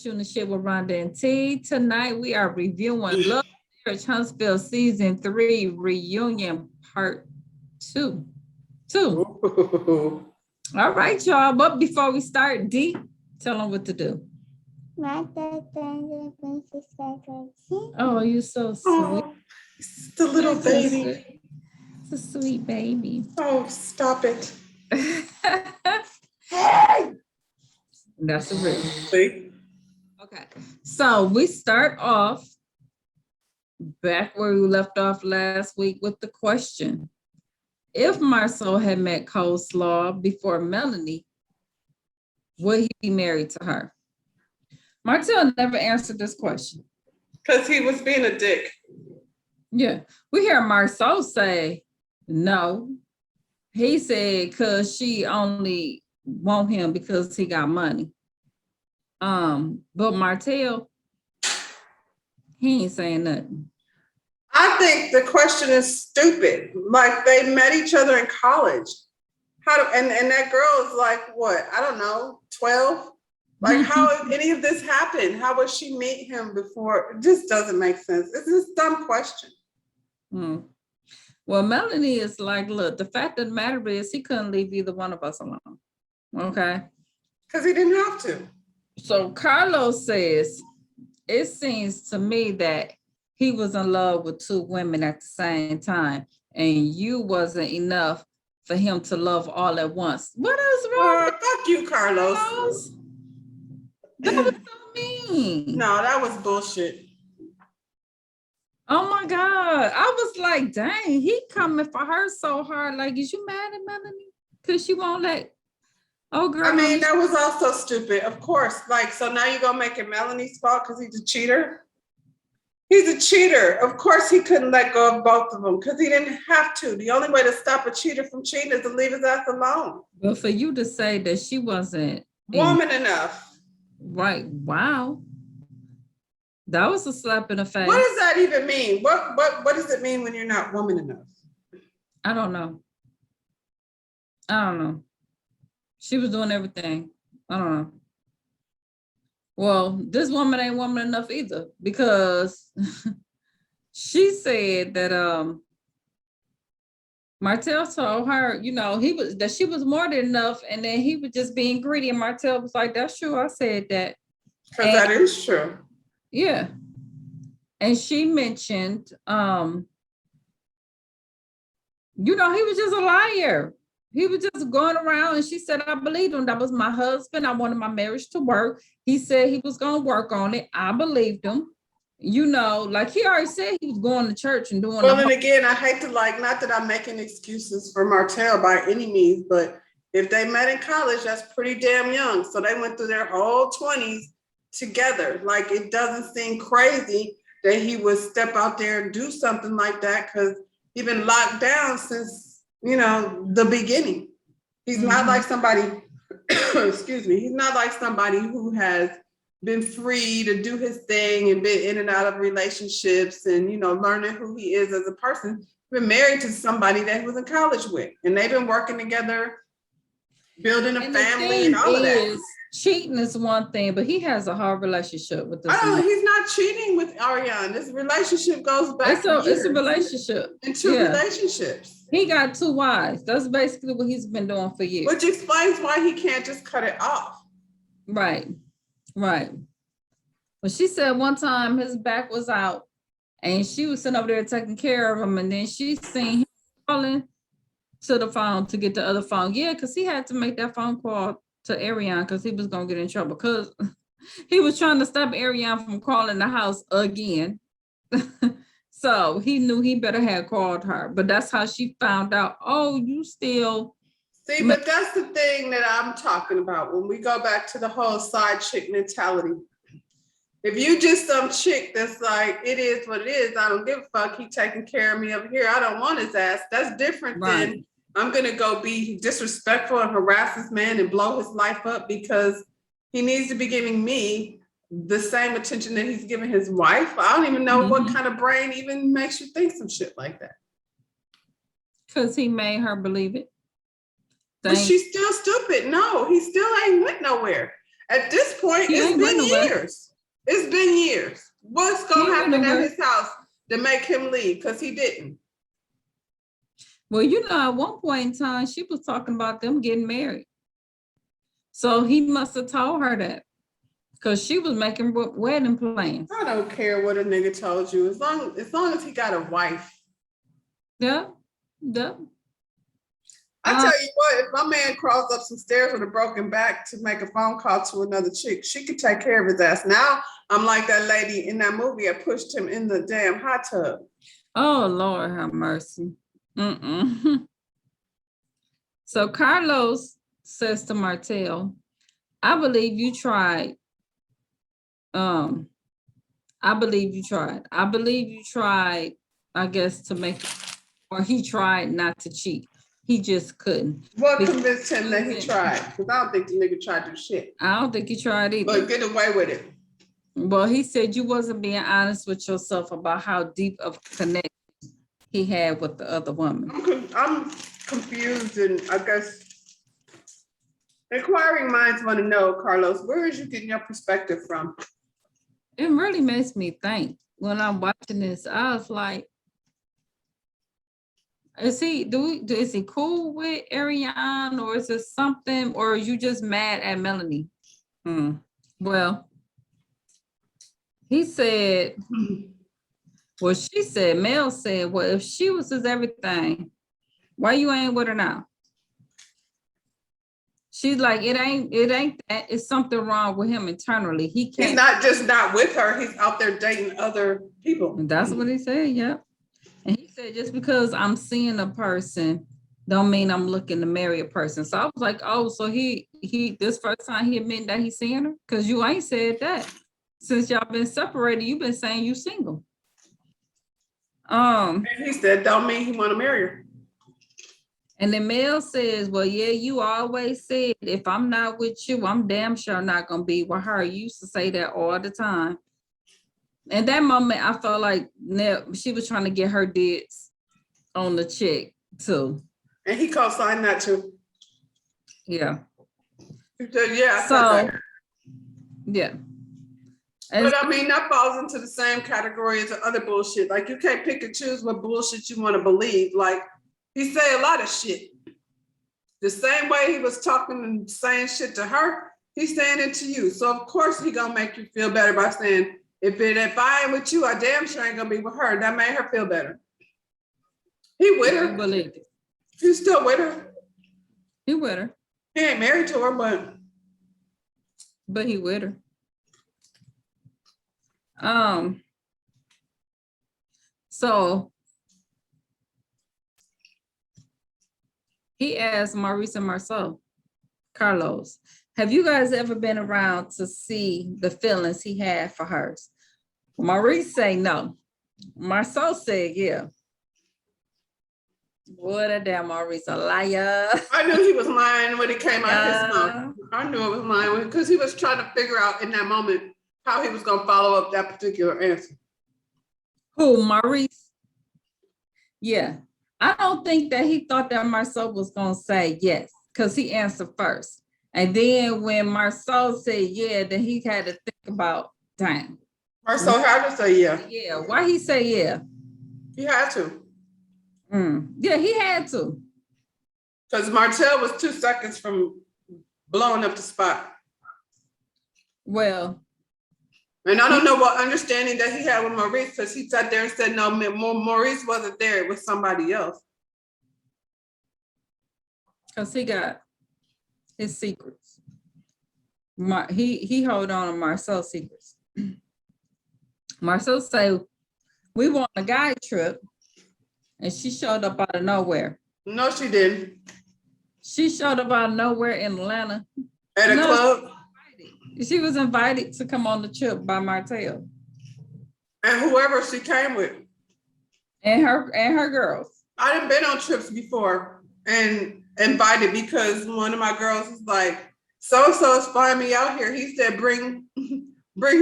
Shooting the Shit with Rhonda and T. Tonight we are reviewing Love Marriage Huntsville Season 3 Reunion Part 2. All right, y'all. But before we start, D, tell them what to do. Oh, you're so sweet. Oh, it's the little baby. It's a sweet baby. Oh, stop it. That's a real. See? Okay, so we start off back where we left off last week with the question. If Marcel had met Coleslaw before Melanie, would he be married to her? Marcel never answered this question. Because he was being a dick. Yeah, we hear Marcel say no. He said because she only want him because he got money. But Martell, he ain't saying nothing. I think the question is stupid. Like, they met each other in college. And that girl is like, what? I don't know, 12? Like, how did any of this happen? How would she meet him before? It just doesn't make sense. It's a dumb question. Well, Melanie is like, look, the fact of the matter is he couldn't leave either one of us alone. Okay? Because he didn't have to. So Carlos says, it seems to me that he was in love with two women at the same time, and you wasn't enough for him to love all at once. What is wrong? Fuck you, Carlos. That was so mean. No, that was bullshit. Oh my God. I was like, dang, he coming for her so hard. Like, is you mad at Melanie? Because she won't let. Oh, girl. I mean, that was also stupid. Of course. Like, so now you're going to make it Melanie's fault because he's a cheater? He's a cheater. Of course he couldn't let go of both of them because he didn't have to. The only way to stop a cheater from cheating is to leave his ass alone. But for you to say that she wasn't woman enough. Right. Wow. That was a slap in the face. What does that even mean? What does it mean when you're not woman enough? I don't know. She was doing everything. I don't know. Well, this woman ain't woman enough either, because she said that Martell told her, that she was more than enough, and then he was just being greedy. And Martell was like, "That's true. I said that." Because that is true. Yeah. And she mentioned, he was just a liar. He was just going around, and she said, I believed him. That was my husband. I wanted my marriage to work. He said he was going to work on it. I believed him. Like he already said he was going to church and doing. Well, and again, I hate to not that I'm making excuses for Martell by any means, but if they met in college, that's pretty damn young. So they went through their whole 20s together. Like, it doesn't seem crazy that he would step out there and do something like that, because he's been locked down since the beginning. He's not like somebody, excuse me, he's not like somebody who has been free to do his thing and been in and out of relationships and, learning who he is as a person. He's been married to somebody that he was in college with, and they've been working together, building a family and all of that. Cheating is one thing, but he has a hard relationship with this. He's not cheating with Ariane. This relationship goes back. It's a relationship. And two relationships. He got two wives. That's basically what he's been doing for years. Which explains why he can't just cut it off. Right. But she said one time his back was out and she was sitting over there taking care of him, and then she seen him calling to the phone to get the other phone. Yeah, because he had to make that phone call to Ariane because he was going to get in trouble, because he was trying to stop Ariane from calling the house again. So he knew he better have called her. But that's how she found out, you still. See, but that's the thing that I'm talking about when we go back to the whole side chick mentality. If you just some chick that's like, it is what it is, I don't give a fuck, he taking care of me over here, I don't want his ass. That's different than I'm going to go be disrespectful and harass this man and blow his life up because he needs to be giving me the same attention that he's giving his wife. I don't even know what kind of brain even makes you think some shit like that. Because he made her believe it. But she's still stupid. No, he still ain't went nowhere. At this point, He it's ain't went been nowhere. years. It's been years. What's He gonna ain't went happen at nowhere. his house to make him leave? Because he didn't. Well, you know, at one point in time, she was talking about them getting married. So he must have told her that because she was making wedding plans. I don't care what a nigga told you, as long as he got a wife. Yeah, yeah. I tell you what, if my man crawls up some stairs with a broken back to make a phone call to another chick, she could take care of his ass. Now I'm like that lady in that movie that pushed him in the damn hot tub. Oh, Lord have mercy. Mm-mm. So Carlos says to Martell, I believe you tried. I believe you tried. I believe you tried, I guess, to make, or he tried not to cheat. He just couldn't. What convinced him that he tried? Because I don't think the nigga tried to do shit. I don't think he tried either. But get away with it. Well, he said you wasn't being honest with yourself about how deep of a connection he had with the other woman. I'm confused, and I guess inquiring minds want to know, Carlos, where is you getting your perspective from? It really makes me think when I'm watching this. I was like, is he is he cool with Ariane, or is it something, or are you just mad at Melanie? Well, he said, well, she said, Mel said, well, if she was his everything, why you ain't with her now? She's like, it ain't that. It's something wrong with him internally. He can't. He's not just not with her. He's out there dating other people. And that's what he said. Yeah. And he said, just because I'm seeing a person, don't mean I'm looking to marry a person. So I was like, oh, so he this first time he admitted that he's seeing her? Because you ain't said that. Since y'all been separated, you've been saying you single. And he said, don't mean he want to marry her. And then Mel says, well, yeah, you always said, if I'm not with you, I'm damn sure not going to be with her. You used to say that all the time. In that moment, I felt like she was trying to get her dibs on the chick, too. And he co-signed that, too. Yeah. He said, yeah, I so, said that. Yeah. But I mean, that falls into the same category as the other bullshit. Like, you can't pick and choose what bullshit you want to believe. Like, he say a lot of shit. The same way he was talking and saying shit to her, he's saying it to you. So of course he gonna make you feel better by saying, if I ain't with you, I damn sure ain't gonna be with her. That made her feel better. He with her. Believe it. He's still with her. He with her. He ain't married to her, but he with her. So he asked Maurice and Marcel, Carlos, have you guys ever been around to see the feelings he had for hers? Maurice say no. Marcel said, yeah. What a damn Maurice, a liar. I knew he was lying when it came out of his mouth. I knew it was lying because he was trying to figure out in that moment how he was going to follow up that particular answer. Who, Maurice? Yeah. I don't think that he thought that Marcel was going to say yes, because he answered first. And then when Marcel said yeah, then he had to think about, dang. Marcel had to say yeah. Yeah, why he say yeah? He had to. Yeah, he had to. Because Martell was 2 seconds from blowing up the spot. Well. And I don't know what understanding that he had with Maurice, because he sat there and said, no, Maurice wasn't there. It was somebody else. Because he got his secrets. He hold on to Marcel's secrets. Marcel said, we went on a guy trip, and she showed up out of nowhere. No, she didn't. She showed up out of nowhere in Atlanta. At a club? She was invited to come on the trip by Martell. And whoever she came with. And her girls. I done been on trips before and invited because one of my girls was like, so-and-so is flying me out here. He said, bring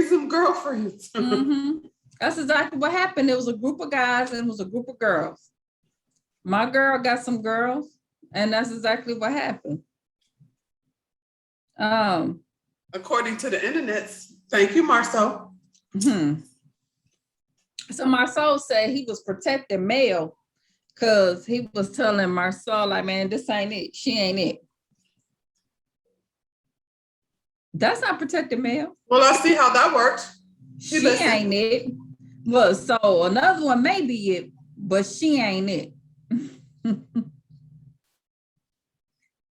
some girlfriends. That's exactly what happened. It was a group of guys and it was a group of girls. My girl got some girls, and that's exactly what happened. According to the internet. Thank you, Marcel. So Marcel said he was protecting Mel because he was telling Marcel, like, man, this ain't it. She ain't it. That's not protecting Mel. Well, I see how that works. She ain't it. Well, so another one may be it, but she ain't it.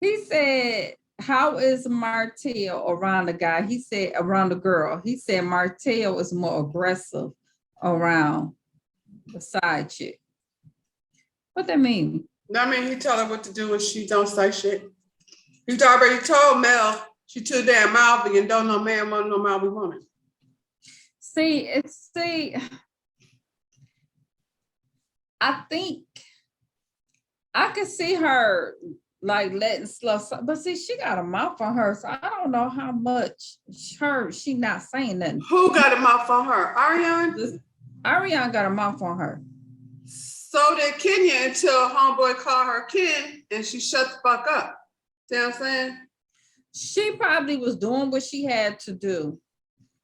He said, how is Martell around the guy? He said, around the girl. He said Martell is more aggressive around the side chick. What that mean? I mean, he tell her what to do and she don't say shit. He's already told Mel she too damn mouthy and don't no man want no mouthy woman. See, I think I could see her like letting stuff, but see, she got a mouth on her, so I don't know how much she not saying nothing. Who got a mouth on her? Ariane? Ariane got a mouth on her. So did Kenya until homeboy called her Ken and she shut the fuck up. See what I'm saying? She probably was doing what she had to do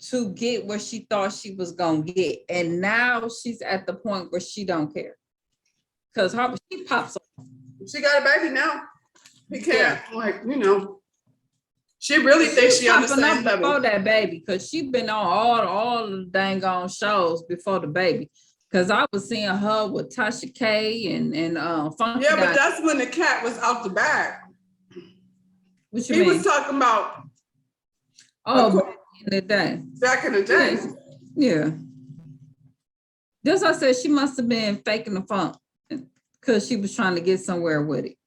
to get what she thought she was gonna get, and now she's at the point where she don't care because she pops off. She got a baby now. He can't, like, you know. She really thinks she on the same level. Before that baby, because she been on all the dang on shows before the baby. Because I was seeing her with Tasha K and Funky. Yeah, but that's when the cat was out the bag. What you mean? He was talking about. Oh, back in the day. Back in the day. Yeah. That's why I said she must have been faking the funk because she was trying to get somewhere with it.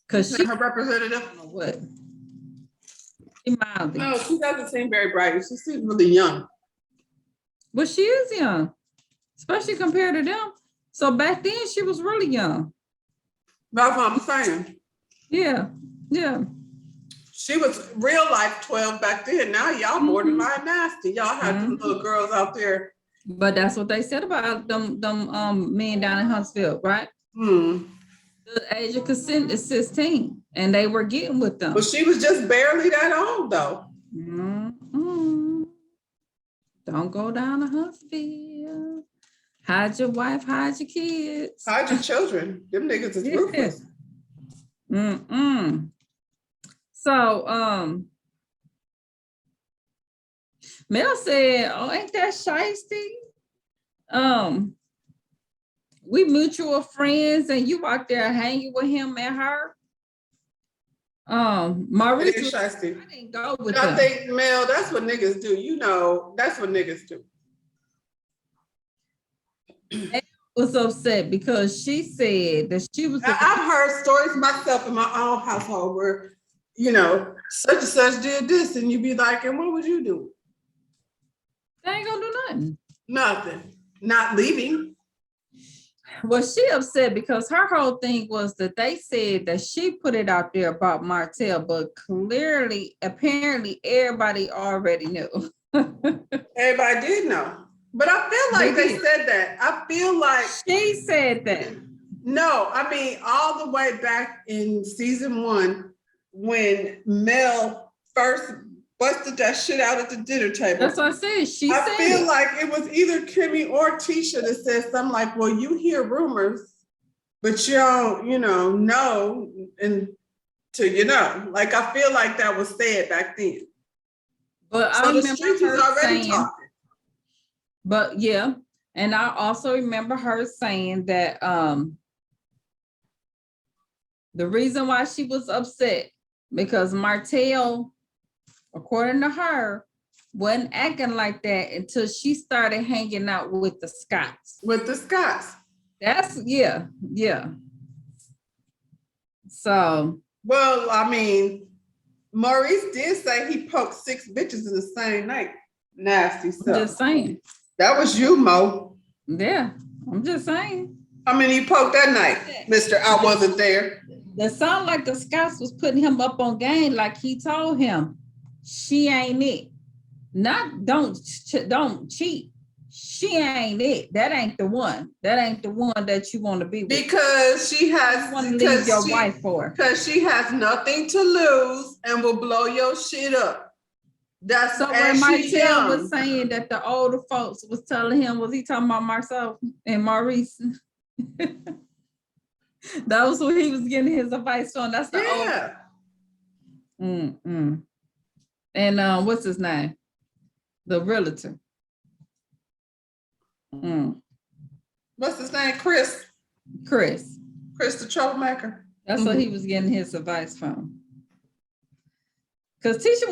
Because she her representative. What? She mild. No, she doesn't seem very bright. She seems really young. But she is young, especially compared to them. So back then she was really young. That's what I'm saying. Yeah. She was real life 12 back then. Now y'all borderline nasty. Y'all had them little girls out there. But that's what they said about them men down in Huntsville, right? The age of consent is 16, and they were getting with them. But she was just barely that old, though. Don't go down to Huntsville. Hide your wife, hide your kids. Hide your children. Them niggas is ruthless. So, Mel said, oh, ain't that shiesty? We mutual friends and you out there hanging with him and her. Maurice, I didn't go with them. I think, Mel, that's what niggas do. You know, that's what niggas do. I was upset because she said that she was. I've heard stories myself in my own household where, you know, such and such did this, and you be like, and what would you do? They ain't gonna do nothing. Nothing. Not leaving. Well, she upset because her whole thing was that they said that she put it out there about Martell, but clearly, apparently, everybody already knew. Everybody did know. But I feel like they said that. I feel like she said that. No, I mean, all the way back in season 1, when Mel first busted that shit out at the dinner table. That's what I said. I feel like it was either Kimmy or Tisha that said something like, well, you hear rumors, but you don't, know until you know. Like, I feel like that was said back then. But so I remember the streets was already talking. But yeah, and I also remember her saying that the reason why she was upset because Martell, according to her, wasn't acting like that until she started hanging out with the Scotts. With the Scotts. That's yeah. So. Well, I mean, Maurice did say he poked 6 bitches in the same night. Nasty stuff. I'm just saying. That was you, Mo. Yeah, I'm just saying. How many you poked that night, Mr. I wasn't there? That sound like the Scotts was putting him up on game, like he told him, she ain't it. Not don't cheat. She ain't it. That ain't the one. That ain't the one that you want to be with. Because she has want to leave your wife for. Because she has nothing to lose and will blow your shit up. That's So when and she Martell young. was saying that the older folks was telling him, was he talking about Marcel and Maurice? That was who he was getting his advice from. That's the old. Yeah. And what's his name? The realtor. What's his name? Chris. Chris. Chris the troublemaker. That's what he was getting his advice from. Because Tisha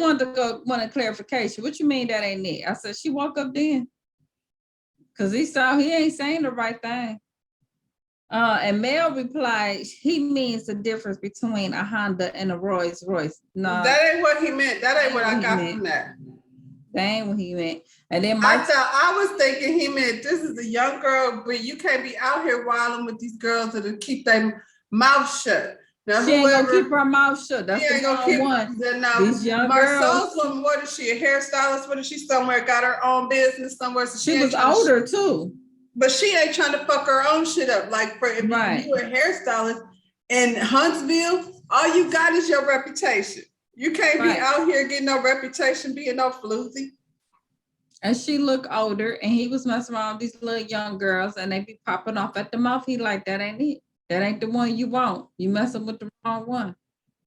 wanted clarification. What you mean that ain't it? I said, she woke up then. Because he ain't saying the right thing. And Mel replied, he means the difference between a Honda and a Rolls Royce. No, that ain't what he meant. That ain't what I got from that. That ain't what he meant. And then I was thinking he meant this is a young girl, but you can't be out here wilding with these girls that'll keep their mouth shut. Now, she ain't gonna keep her mouth shut. That's she ain't gonna keep one. Now, these young Marcel's girls. woman, what is she, a hairstylist? What is she somewhere? Got her own business somewhere. So she was older too. But she ain't trying to fuck her own shit up. Like if you a hairstylist in Huntsville, all you got is your reputation. You can't be out here getting no reputation, being no floozy. And she looked older, and he was messing around with these little young girls, and they be popping off at the mouth. He like, that ain't it. That ain't the one you want. You messing with the wrong one.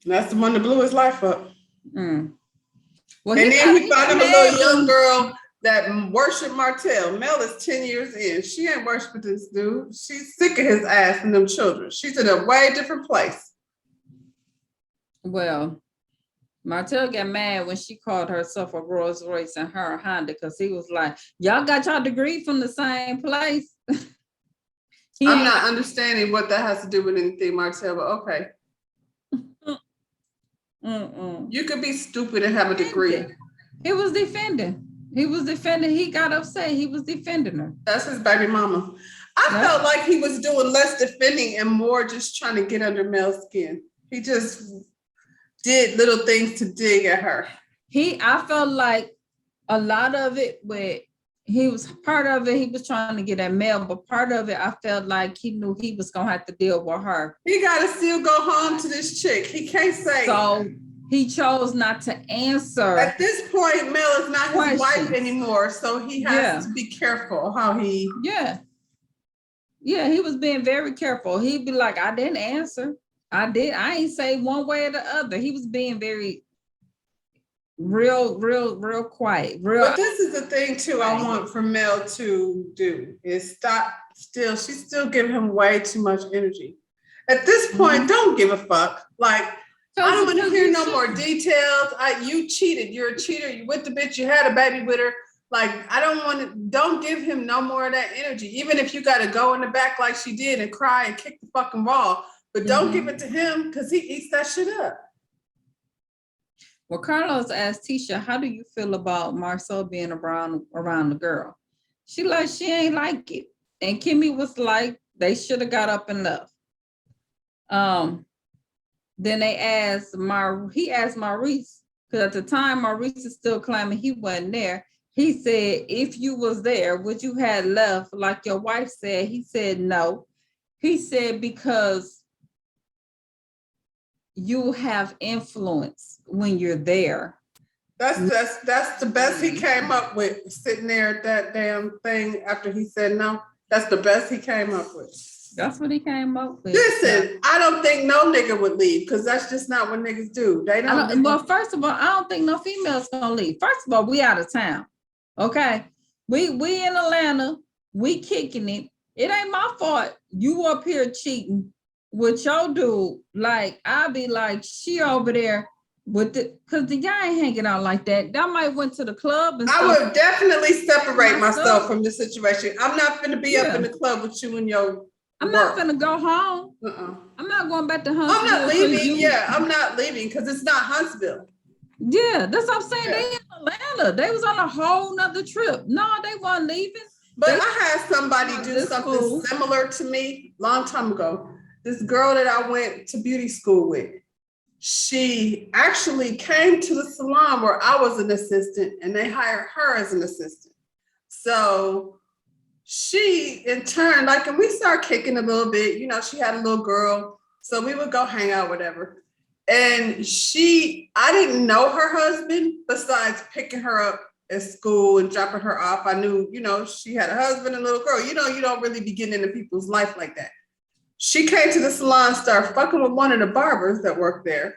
That's the one that blew his life up. Well, and then he found him a little young girl that worshiped Martell. Mel is 10 years in. She ain't worshiping this dude. She's sick of his ass and them children. She's in a way different place. Well, Martell got mad when she called herself a Rolls Royce and her a Honda, because he was like, y'all got your degree from the same place. I'm not understanding what that has to do with anything, Martell, but okay. You could be stupid and have a degree. He was defending. He got upset. He was defending her. That's his baby mama. I felt like he was doing less defending and more just trying to get under Mel's skin. He just did little things to dig at her. I felt like a lot of it he was trying to get at Mel, but part of it I felt like he knew he was gonna have to deal with her. He gotta still go home to this chick. He can't say. So he chose not to answer. At this point, Mel is not his wife anymore, so he has to be careful how he. Yeah, he was being very careful. He'd be like, I didn't answer. I ain't say one way or the other. He was being very real quiet. But this is the thing too I want for Mel to do is stop she's still giving him way too much energy. At this point, don't give a fuck. Like, I don't want to hear no more details. You cheated. You're a cheater. You with the bitch. You had a baby with her. Like, don't give him no more of that energy. Even if you got to go in the back like she did and cry and kick the fucking wall. But don't give it to him because he eats that shit up. Well, Carlos asked Tisha, how do you feel about Marcel being around the girl? She ain't like it. And Kimmy was like, they should have got up and left. Then he asked Maurice, because at the time Maurice is still claiming he wasn't there. He said, if you was there, would you have left like your wife said? He said no. He said, because you have influence when you're there. That's the best he came up with, sitting there at that damn thing after he said no. That's the best he came up with. That's what he came up with. Listen, I don't think no nigga would leave because that's just not what niggas do. They don't. Well, first of all, I don't think no female's gonna leave. First of all, we out of town. Okay. We in Atlanta, we kicking it. It ain't my fault. You up here cheating with your dude. Like, I'll be like, she over there with because the guy ain't hanging out like that. That might went to the club and I would definitely separate myself from the situation. I'm not gonna be up in the club with you and your. I'm not gonna go home. I'm not going back to Huntsville. I'm not leaving. I'm not leaving because it's not Huntsville. Yeah, that's what I'm saying. They in Atlanta. They was on a whole nother trip. No, they weren't leaving. But I had somebody do something similar to me a long time ago. This girl that I went to beauty school with, she actually came to the salon where I was an assistant and they hired her as an assistant. So she in turn, and we started kicking a little bit, she had a little girl. So we would go hang out, whatever. And I didn't know her husband besides picking her up at school and dropping her off. I knew, she had a husband and a little girl. You don't really be getting into people's life like that. She came to the salon, started fucking with one of the barbers that worked there.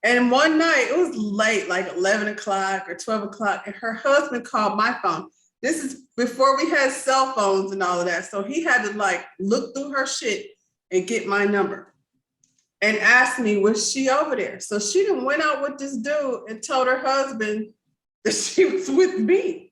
And one night, it was late, like 11 o'clock or 12 o'clock, and her husband called my phone. This is before we had cell phones and all of that. So he had to like look through her shit and get my number and asked me, was she over there? So she done went out with this dude and told her husband that she was with me.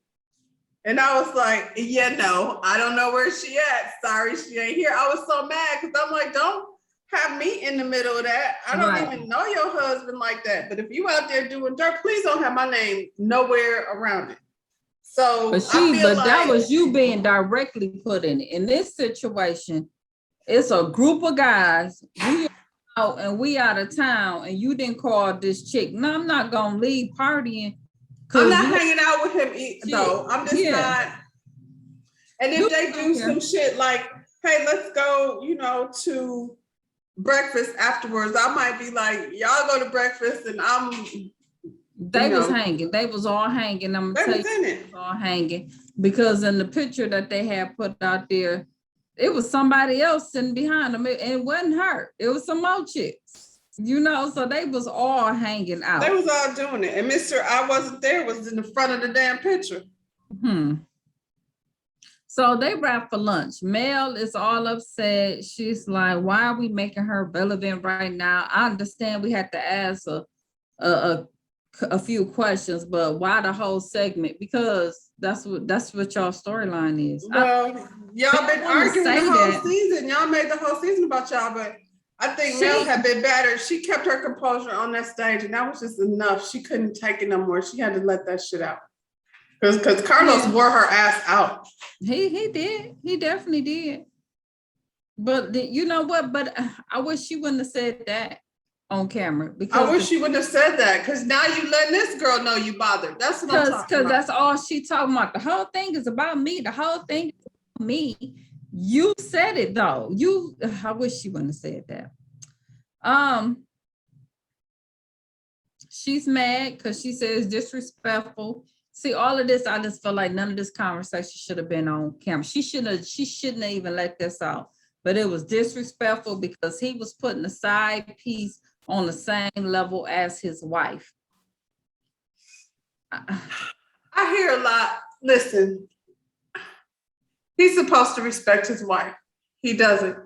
And I was like, yeah, no, I don't know where she at. Sorry, she ain't here. I was so mad because I'm like, don't have me in the middle of that. I don't even know your husband like that. But if you out there doing dirt, please don't have my name nowhere around it. So that was you being directly put in it. In this situation, it's a group of guys. We out and we out of town, and you didn't call this chick. No, I'm not gonna leave partying. I'm not hanging out with him though. I'm just not. And if they do some shit like, hey, let's go, to breakfast afterwards, I might be like, y'all go to breakfast, and They was hanging. They was all hanging. I'm gonna tell you, they was all hanging because in the picture that they had put out there, it was somebody else sitting behind them, and it wasn't her. It was some more chicks. So they was all hanging out. They was all doing it. And Mr. I wasn't there was in the front of the damn picture. So they wrapped for lunch. Mel is all upset. She's like, why are we making her relevant right now? I understand we had to ask a few questions, but why the whole segment? Because that's what y'all storyline is. Well, y'all been arguing the whole season. Y'all made the whole season about y'all, but I think Mel had been battered. She kept her composure on that stage, and that was just enough. She couldn't take it no more. She had to let that shit out. Because Carlos wore her ass out. He did. He definitely did. But you know what? But I wish she wouldn't have said that on camera. Because I wish she wouldn't have said that, because now you letting this girl know you bothered. That's what I'm talking about. Because that's all she talking about. The whole thing is about me. The whole thing is about me. You said it though. I wish she wouldn't have said that. She's mad because she says disrespectful. See, all of this, I just feel like none of this conversation should have been on camera. She shouldn't have even let this out. But it was disrespectful because he was putting a side piece on the same level as his wife. I hear a lot. Listen. He's supposed to respect his wife. He doesn't.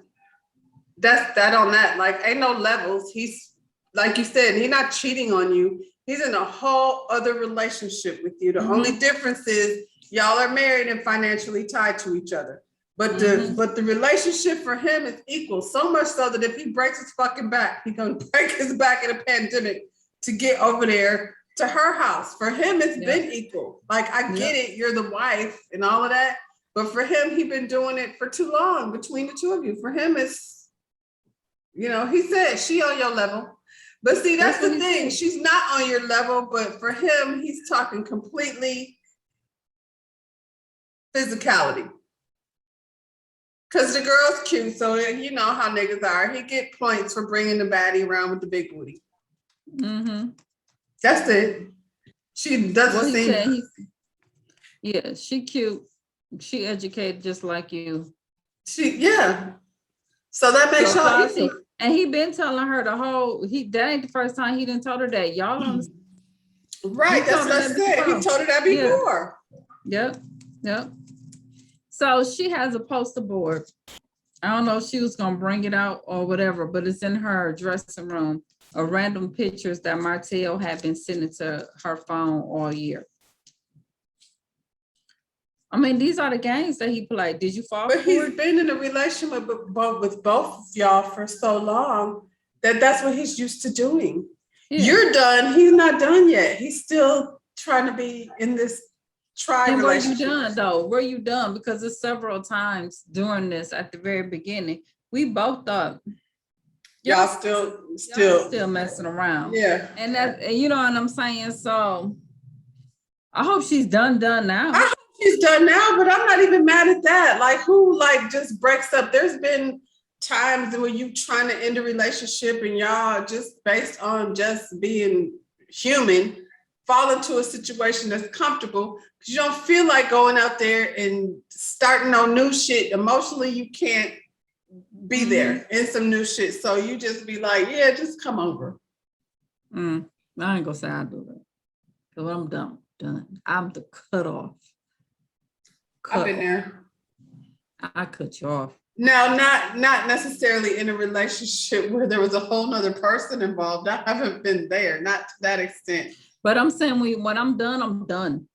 That's that on that. Like, ain't no levels. He's, like you said, he's not cheating on you. He's in a whole other relationship with you. The only difference is y'all are married and financially tied to each other. But the relationship for him is equal. So much so that if he breaks his fucking back, he's gonna break his back in a pandemic to get over there to her house. For him, it's been equal. Like, I get it, you're the wife and all of that. But for him, he's been doing it for too long between the two of you. For him, it's, he said she on your level. But see, that's the thing. She's not on your level, but for him, he's talking completely physicality. Because the girl's cute, so you know how niggas are. He get points for bringing the baddie around with the big booty. That's it. She doesn't seem... Yeah, she cute. She educated just like you. So that makes y'all easy. And he been telling her that ain't the first time he didn't told her that. Y'all understand? Right, that's what I said. He told her that before. Yep. So she has a poster board. I don't know if she was gonna bring it out or whatever, but it's in her dressing room of random pictures that Martell had been sending to her phone all year. I mean, these are the games that he played. Did you fall for it? But he's been in a relationship with both of y'all for so long that's what he's used to doing. You're done. He's not done yet. He's still trying to be in this relationship. Were you done though? Were you done? Because it's several times during this at the very beginning, we both thought y'all still messing around. Yeah. And that, you know what I'm saying? So I hope she's done now. I hope she's done now, but I'm not even mad at that. Like, who just breaks up? There's been times where you trying to end a relationship and y'all just based on just being human, fall into a situation that's comfortable because you don't feel like going out there and starting on new shit. Emotionally, you can't be there in some new shit. So you just be like, yeah, just come over. I ain't gonna say I do that. Cause I'm done. I'm the cutoff. I've been there. I cut you off. Now, not necessarily in a relationship where there was a whole nother person involved. I haven't been there, not to that extent. But I'm saying when I'm done, I'm done.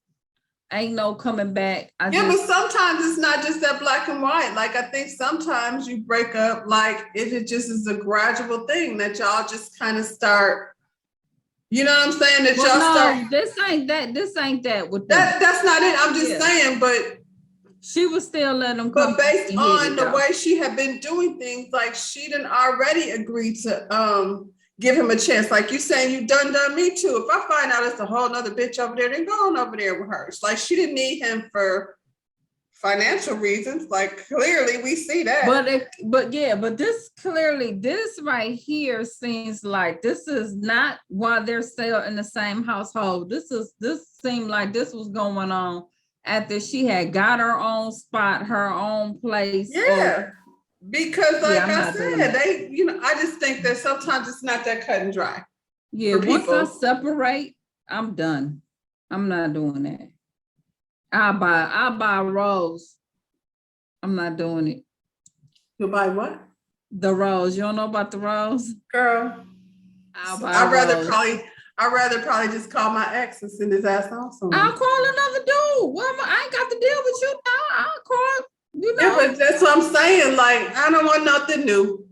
Ain't no coming back. But sometimes it's not just that black and white. Like I think sometimes you break up, like it just is a gradual thing that y'all just kind of start. You know what I'm saying? That y'all start. This ain't that with that. That's not it. I'm just saying, but. She was still letting them come. But based on the way she had been doing things, like she didn't already agree to give him a chance. Like you saying, you done me too. If I find out it's a whole nother bitch over there, then go on over there with her. It's like she didn't need him for financial reasons. Like clearly we see that. But this right here seems like this is not while they're still in the same household. This seemed like this was going on after she had got her own spot, her own place. Yeah. Because like I said, I just think that sometimes it's not that cut and dry. Yeah, once I separate, I'm done. I'm not doing that. I'll buy a rose. I'm not doing it. You'll buy what? The rose. You don't know about the rose? Girl. I'd rather probably just call my ex and send his ass on somewhere. I'll call another dude. Well, I ain't got to deal with you now. I'll call, Yeah, but that's what I'm saying. Like, I don't want nothing new.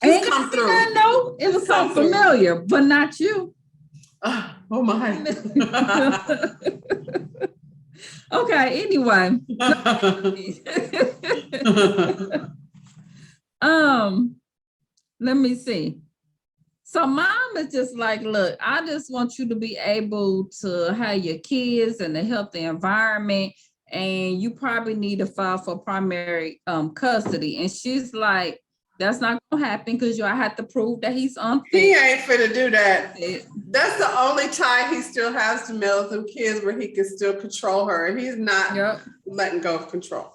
Just come through. No, it was so familiar, but not you. Oh my. Okay, anyway. Let me see. So mom is just like, look, I just want you to be able to have your kids in a healthy environment, and you probably need to file for primary custody. And she's like, that's not gonna happen because I have to prove that he's unfit. He ain't finna do that. That's the only tie he still has to male them kids where he can still control her, and he's not letting go of control.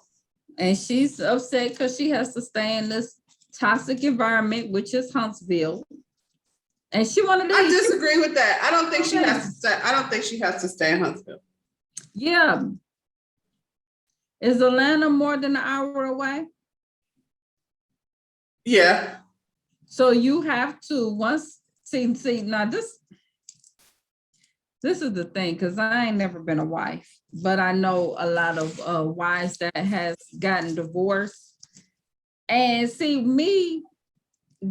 And she's upset because she has to stay in this toxic environment, which is Huntsville. And she wanted to. I disagree with that. I don't think she has to stay. I don't think she has to stay in Huntsville. Yeah. Is Atlanta more than an hour away? Yeah. So you have to see now this is the thing, because I ain't never been a wife, but I know a lot of wives that has gotten divorced. And see, me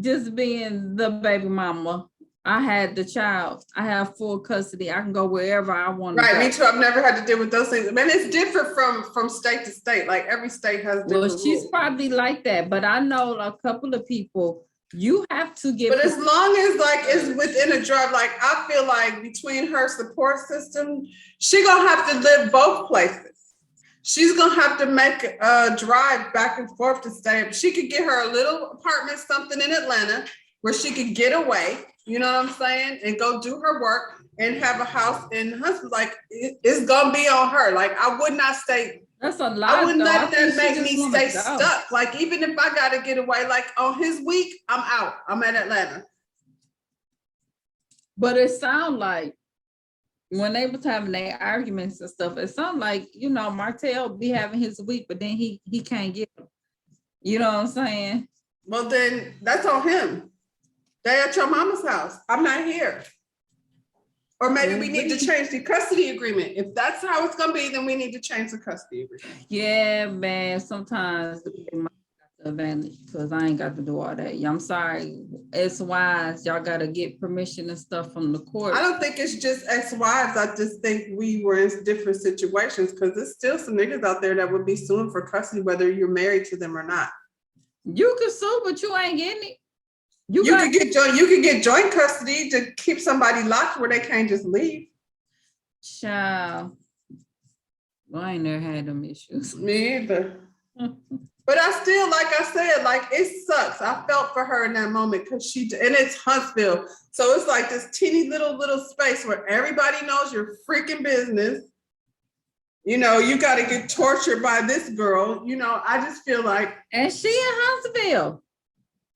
just being the baby mama, I had the child. I have full custody. I can go wherever I want to go. Right, me too. I've never had to deal with those things. I mean, it's different from state to state. Like every state has different rules. She's probably like that, but I know a couple of people, you have to get. But as long as like it's within a drive, like I feel like between her support system, she gonna have to live both places. She's gonna have to make a drive back and forth to stay. She could get her a little apartment, something in Atlanta, where she could get away. You know what I'm saying? And go do her work and have a house in Huntsville. Like it's gonna be on her. Like I would not stay. That's a lot. I wouldn't let that make me stay stuck. Like even if I gotta get away, like on his week, I'm out. I'm at Atlanta. But it sounds like when they was having their arguments and stuff, it sounds like, Martell be having his week, but then he can't get them. You know what I'm saying? Well, then that's on him. They at your mama's house. I'm not here. Or maybe we need to change the custody agreement. If that's how it's gonna be, then we need to change the custody agreement. Yeah, man. Sometimes the advantage because I ain't got to do all that. Yeah, I'm sorry. Ex-wives, y'all gotta get permission and stuff from the court. I don't think it's just ex-wives. I just think we were in different situations because there's still some niggas out there that would be suing for custody, whether you're married to them or not. You can sue, but you ain't getting it. You could get joint custody to keep somebody locked where they can't just leave. Child. Well, I ain't never had them issues. Me either. But I still, like I said, like it sucks. I felt for her in that moment because and it's Huntsville. So it's like this teeny little space where everybody knows your freaking business. You know, you got to get tortured by this girl. You know, I just feel like. And she in Huntsville.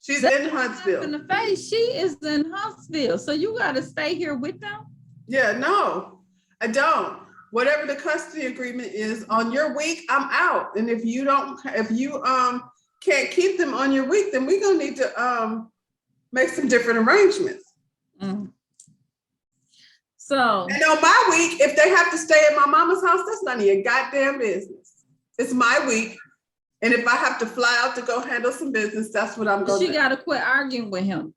She's in Huntsville. In the face, she is in Huntsville. So you got to stay here with them? Yeah, no, I don't. Whatever the custody agreement is on your week, I'm out. And if you can't keep them on your week, then we're gonna need to make some different arrangements. Mm. So, and on my week, if they have to stay at my mama's house, that's none of your goddamn business. It's my week. And if I have to fly out to go handle some business, that's what I'm going to do. She got to quit arguing with him.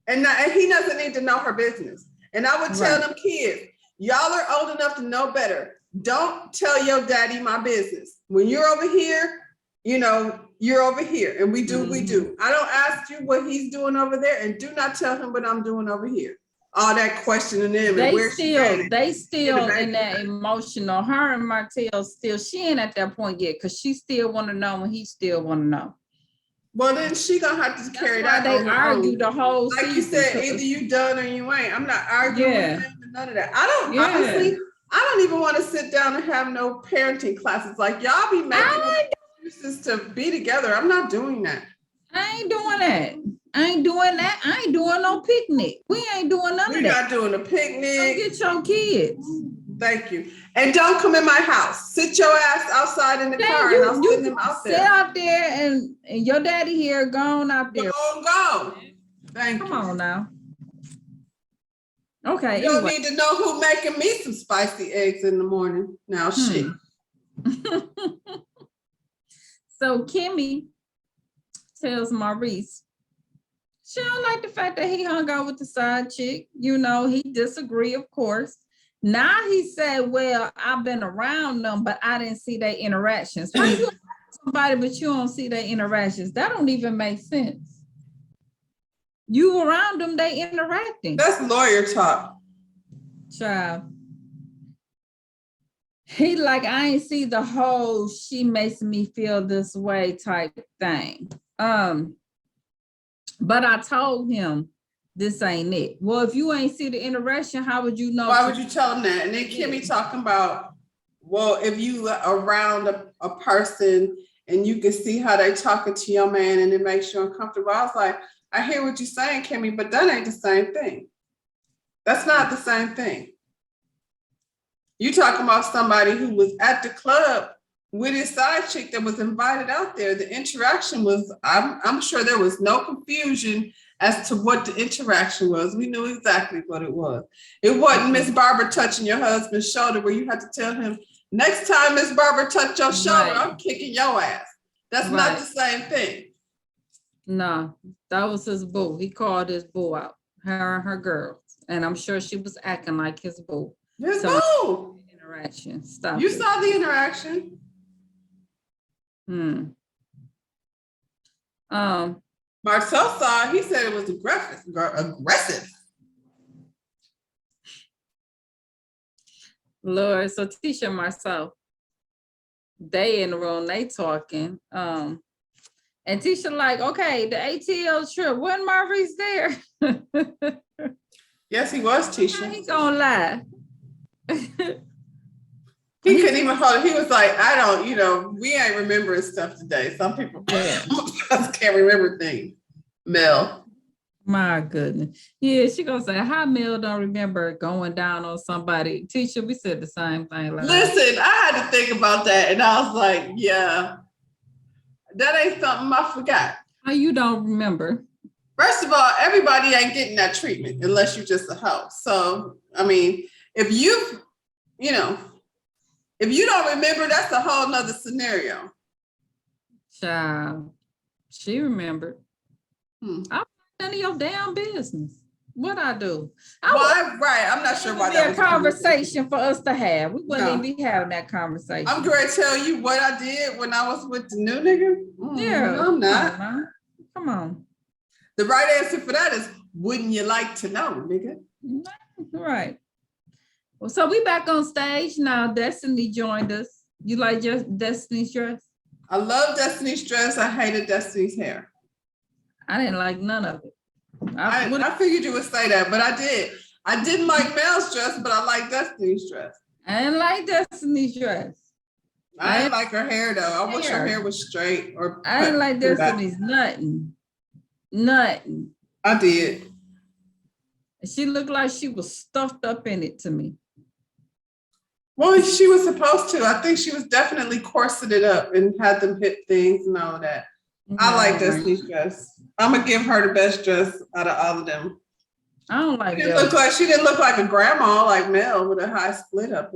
And he doesn't need to know her business. And I would tell them kids, y'all are old enough to know better. Don't tell your daddy my business. When you're over here, you know, you're over here and we do, we do. I don't ask you what he's doing over there and do not tell him what I'm doing over here. All that questioning them. They still in that emotional. Her and Martell still, she ain't at that point yet because she still want to know and he still want to know. Well, then she gonna have to carry that. They argue the whole season. Like you said, either you done or you ain't. I'm not arguing with him and none of that. Honestly, I don't even want to sit down and have no parenting classes. Like y'all be making excuses to be together. I'm not doing that. I ain't doing that. I ain't doing no picnic. We ain't doing none of that. We're not doing a picnic. Go get your kids. Thank you. And don't come in my house. Sit your ass outside in the car and I'll send them out there. Sit out there and your daddy here, gone out there. Go. Thank you. Come on now. Okay. You don't need to know who making me some spicy eggs in the morning. Now, shit. So Kimmy tells Maurice, she don't like the fact that he hung out with the side chick. You know, he disagree, of course. Now he said, well, I've been around them, but I didn't see their interactions. How you somebody, but you don't see their interactions? That don't even make sense. You around them, they interacting. That's lawyer talk. Child. He like, I ain't see the whole she makes me feel this way type thing. But I told him this ain't it. Well, if you ain't see the interaction, how would you know? Why would you tell him that? And then Kimmy talking about, well, if you around a person and you can see how they talking to your man and it makes you uncomfortable. I was like, I hear what you're saying, Kimmy, but that ain't the same thing. That's not the same thing. You talking about somebody who was at the club with his side chick that was invited out there. The interaction was, I'm sure there was no confusion as to what the interaction was. We knew exactly what it was. It wasn't Miss Barbara touching your husband's shoulder where you had to tell him, next time Miss Barbara touch your shoulder, I'm kicking your ass. That's not the same thing. No, that was his boo. He called his boo out, her and her girls. And I'm sure she was acting like his boo. His boo. Interaction. Stop. You saw the interaction. Marcel saw, he said it was aggressive. Lord, so Tisha and Marcel, they in the room, they talking. And Tisha like, okay, the ATL trip, wasn't Maurice there? Yes, he was, Tisha. He gonna lie. He couldn't even hold it. He was like, I don't, we ain't remembering stuff today. Some people can't remember things. Mel. My goodness. Yeah, she gonna say, how Mel don't remember going down on somebody. Tisha, we said the same thing. Like, listen, I had to think about that. And I was like, yeah, that ain't something I forgot. How you don't remember? First of all, everybody ain't getting that treatment unless you're just a hoe. So, I mean, if you don't remember, that's a whole nother scenario. Child, she remembered. I'm none of your damn business. What I do? I'm not sure why that was a conversation for us to have. We wouldn't even be having that conversation. I'm going to tell you what I did when I was with the new nigga. Yeah, no, I'm not. Come on. The right answer for that is, wouldn't you like to know, nigga? Right. Well, so we back on stage now. Destiny joined us. You like just Destiny's dress? I love Destiny's dress. I hated Destiny's hair. I didn't like none of it. I figured you would say that, but I did. I didn't like Mel's dress, but I like Destiny's dress. I didn't like Destiny's dress. I didn't like her hair though. I wish her hair was straight or. I didn't like Destiny's nothing. I did. She looked like she was stuffed up in it to me. Well, she was supposed to. I think she was definitely corseted up and had them hip things and all of that. I like Destiny's dress. I'm gonna give her the best dress out of all of them. I don't like she didn't look like a grandma like Mel with a high split up.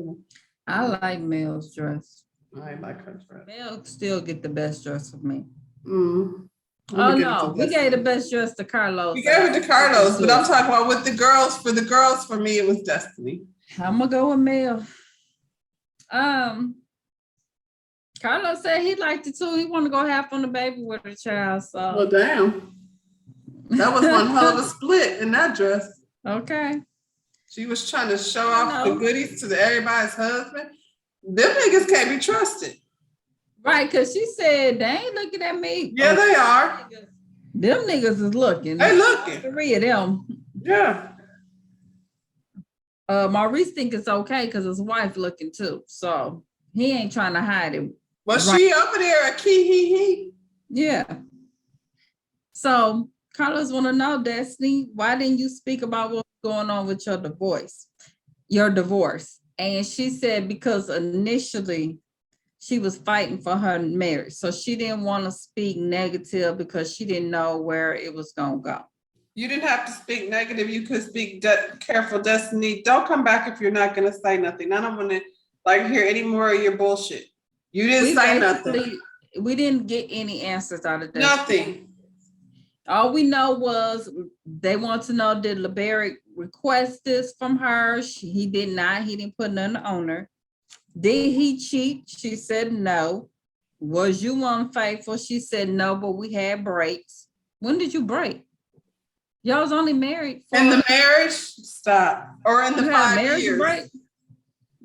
I like Mel's dress. I like her dress. Mel still get the best dress of me. Mm. Oh no, we gave the best dress to Carlos. We gave it to Carlos, but I'm talking about with the girls. For the girls, for me, it was Destiny. I'm gonna go with Mel. Carlos said he liked it too. He wanted to go half on the baby with a child. So well, damn. That was one hell of a split in that dress. Okay. She was trying to show off the goodies to everybody's husband. Them niggas can't be trusted. Right, because she said they ain't looking at me. Yeah, they are. Them niggas is looking. They looking. 3 of them. Yeah. Maurice think it's okay because his wife looking too. So he ain't trying to hide it. Was she over there a key? Yeah. So Carlos want to know, Destiny, why didn't you speak about what's going on with your divorce? And she said because initially she was fighting for her marriage. So she didn't want to speak negative because she didn't know where it was going to go. You didn't have to speak negative. You could speak careful, Destiny. Don't come back if you're not going to say nothing. I don't want to hear any more of your bullshit. You didn't say nothing. We didn't get any answers out of that. Nothing. All we know was they want to know, did LeBaric request this from her? He did not. He didn't put nothing on her. Did he cheat? She said no. Was you unfaithful? She said no, but we had breaks. When did you break? Y'all was only married. In the marriage? Stop. Or in the 5 years? Break?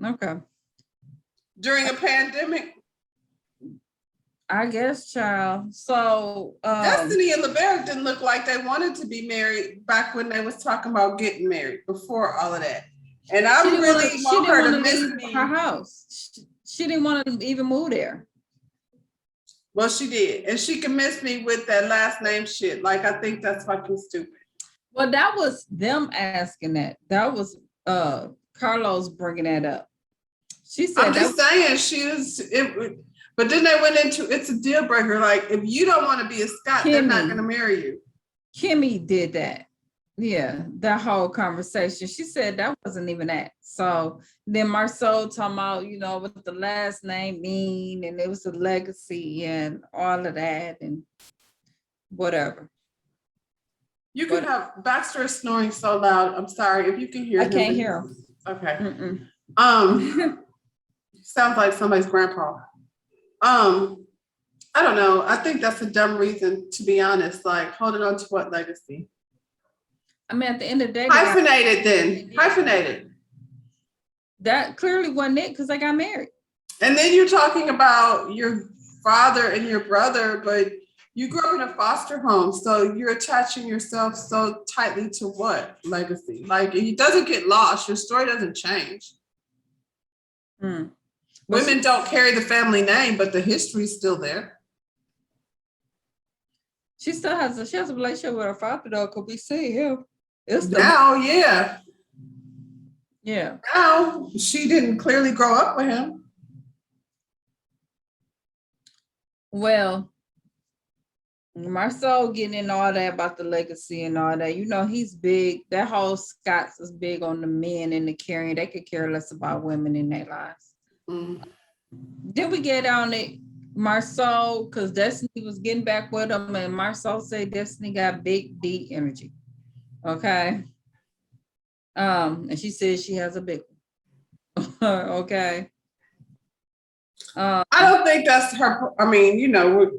Okay. During a pandemic? I guess, child. So Destiny and LeBaric didn't look like they wanted to be married back when they was talking about getting married before all of that. And I really want her to miss me. Her house. She didn't want to even move there. Well, she did. And she can miss me with that last name shit. Like, I think that's fucking stupid. Well, that was them asking that. That was Carlos bringing that up. She said, I'm just saying but then they went into, it's a deal breaker. Like, if you don't want to be a Scott, they're not going to marry you. Kimmy did that. Yeah, that whole conversation. She said that wasn't even that. So then Marceau talking about, what the last name mean, and it was a legacy and all of that and whatever. You can have Baxter is snoring so loud. I'm sorry if you can hear him. I can't hear him. Okay. Sounds like somebody's grandpa. I don't know. I think that's a dumb reason, to be honest. Like, holding on to what legacy? I mean, at the end of the day, hyphenated. That clearly wasn't it because I got married. And then you're talking about your father and your brother, but you grew up in a foster home, so you're attaching yourself so tightly to what legacy? Like, it doesn't get lost. Your story doesn't change. Women don't carry the family name, but the history's still there. She still has a relationship with her father, though. Could we see him? Yeah. Yeah. Now she didn't clearly grow up with him. Well, Marceau getting in all that about the legacy and all that. He's big. That whole Scots is big on the men and the caring. They could care less about women in their lives. Then we get on it, Marceau, because Destiny was getting back with him, and Marceau said Destiny got big D energy. Okay. And she says she has a big one. Okay. I don't think that's her. I mean,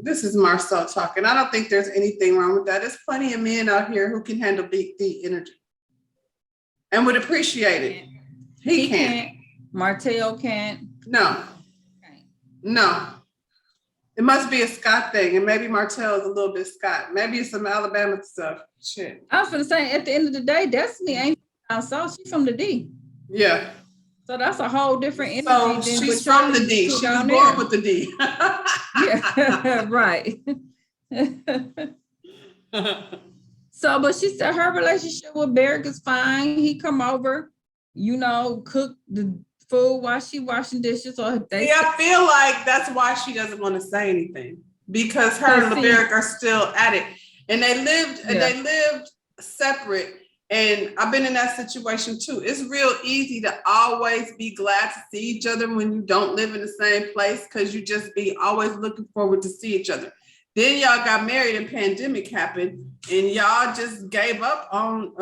this is Marceau talking. I don't think there's anything wrong with that. There's plenty of men out here who can handle big D energy and would appreciate it. He can't. Martell can't. No. It must be a Scott thing, and maybe Martell is a little bit Scott. Maybe it's some Alabama stuff. Shit. I was gonna say, at the end of the day, Destiny ain't down south. She's from the D. Yeah. So that's a whole different energy. So than she's what from y'all the D. do She was down born there. with the D. Yeah, right. So, but she said her relationship with Barrick is fine. He come over, cook the food while she washing dishes, or they. Yeah, I feel like that's why she doesn't want to say anything, because her and LeBerick are still at it, and they lived separate. And I've been in that situation too. It's real easy to always be glad to see each other when you don't live in the same place, because you just be always looking forward to see each other. Then y'all got married and pandemic happened, and y'all just gave up on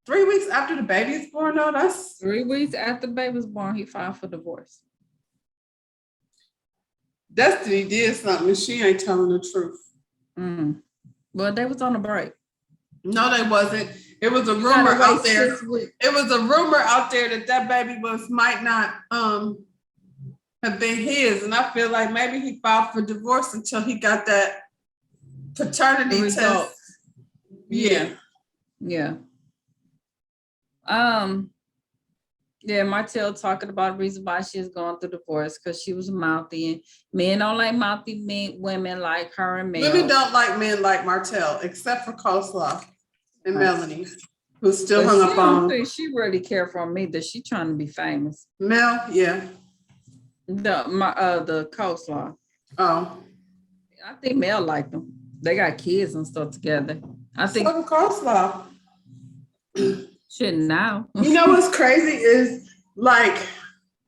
3 weeks after the baby is born. No, that's 3 weeks after the baby was born, he filed for divorce. Destiny did something. She ain't telling the truth. Well, they was on a break. No, they wasn't. It was a rumor out there. It was a rumor out there that baby might not have been his, and I feel like maybe he filed for divorce until he got that paternity test. Yeah. Martell talking about the reason why she's going through divorce, because she was mouthy, and men don't like mouthy women like her and Mel. Women don't like men like Martell, except for Coleslaw and Melanie, who's still hung up on. I don't think she really care for me that she trying to be famous. Mel, yeah. The Coleslaw. Oh. I think Mel liked them. They got kids and stuff together. I think Coleslaw. Shit now. You know what's crazy is, like,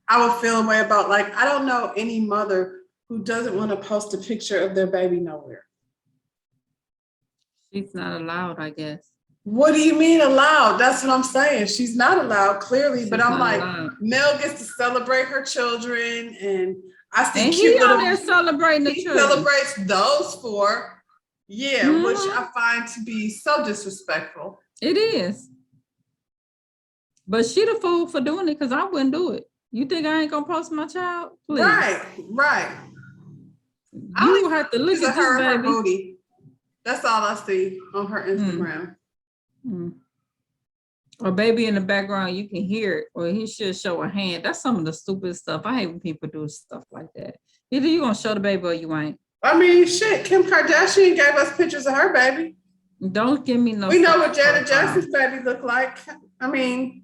I would feel a way about, like, I don't know any mother who doesn't want to post a picture of their baby nowhere. She's not allowed, I guess. What do you mean allowed? That's what I'm saying. She's not allowed, clearly, but I'm like, allowed. Mel gets to celebrate her children, and I see and cute he out there celebrating the children. Celebrates those four. Yeah, which I find to be so disrespectful. It is. But she the fool for doing it, because I wouldn't do it. You think I ain't gonna post my child? Please. Right. You have to look at her, this baby. Her booty. That's all I see on her Instagram. Or baby in the background, you can hear it, or he should show a hand. That's some of the stupid stuff. I hate when people do stuff like that. Either you gonna show the baby or you ain't. I mean, shit, Kim Kardashian gave us pictures of her baby. Don't give me no. We know what Janet Jackson's baby looked like. I mean,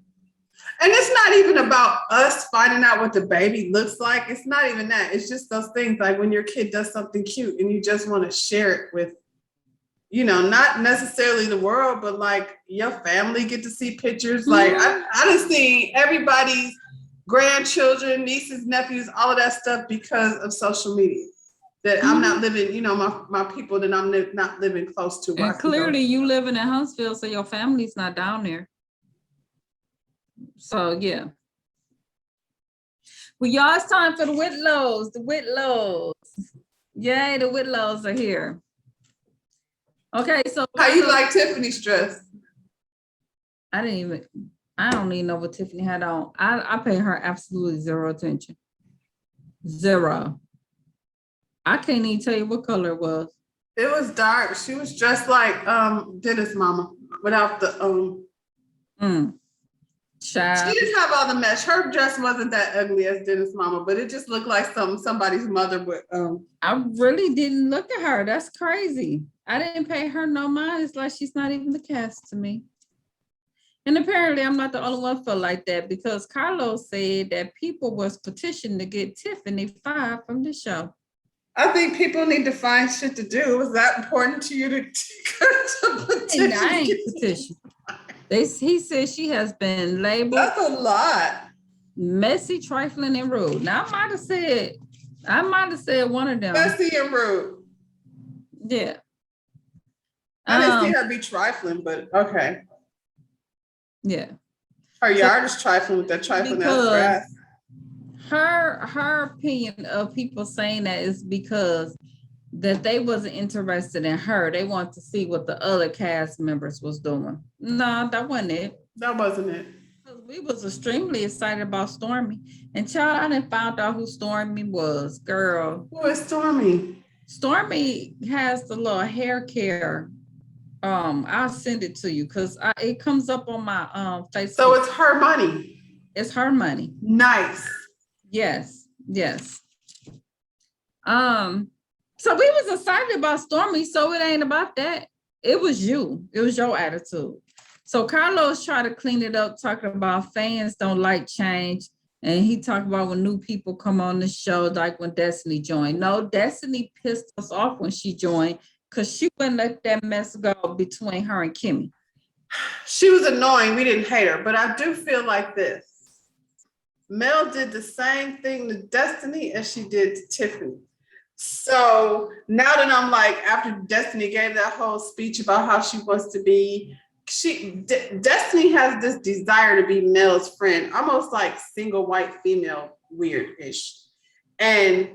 and it's not even about us finding out what the baby looks like. It's not even that. It's just those things like when your kid does something cute and you just want to share it with, not necessarily the world, but like your family get to see pictures. Like I done seen everybody's grandchildren, nieces, nephews, all of that stuff because of social media. That I'm not living, my people that I'm not living close to. And clearly you living in Huntsville, so your family's not down there. So yeah. Well, y'all, it's time for the Whitlows. The Whitlows. Yay, the Whitlows are here. Okay, so how you like Tiffany's dress? I don't even know what Tiffany had on. I pay her absolutely zero attention. Zero. I can't even tell you what color it was. It was dark. She was dressed like Dennis' mama without the Child. She didn't have all the mesh. Her dress wasn't that ugly as Dennis' mama, but it just looked like somebody's mother would. I really didn't look at her. That's crazy. I didn't pay her no mind. It's like she's not even the cast to me. And apparently I'm not the only one feel like that, because Carlos said that people was petitioning to get Tiffany fired from the show. I think people need to find shit to do. Was that important to you to petition? I ain't petition. He said she has been labeled. That's a lot. Messy, trifling, and rude. Now I might have said one of them. Messy and rude. Yeah. I didn't see her be trifling, but okay. Yeah. Her yard is trifling with that trifling ass grass. Her opinion of people saying that is because that they wasn't interested in her. They want to see what the other cast members was doing. No, that wasn't it. That wasn't it. We was extremely excited about Stormy. And child, I didn't found out who Stormy was, girl. Who is Stormy? Stormy has the little hair care. I'll send it to you because it comes up on my Facebook. So it's her money. It's her money. Nice. Yes. So we was excited about Stormy, so it ain't about that. It was you. It was your attitude. So Carlos tried to clean it up, talking about fans don't like change. And he talked about when new people come on the show, like when Destiny joined. No, Destiny pissed us off when she joined because she wouldn't let that mess go between her and Kimmy. She was annoying. We didn't hate her, but I do feel like this. Mel did the same thing to Destiny as she did to Tiffany. So now that I'm like, after Destiny gave that whole speech about how she wants to be, Destiny has this desire to be Mel's friend, almost like single white female weird-ish. And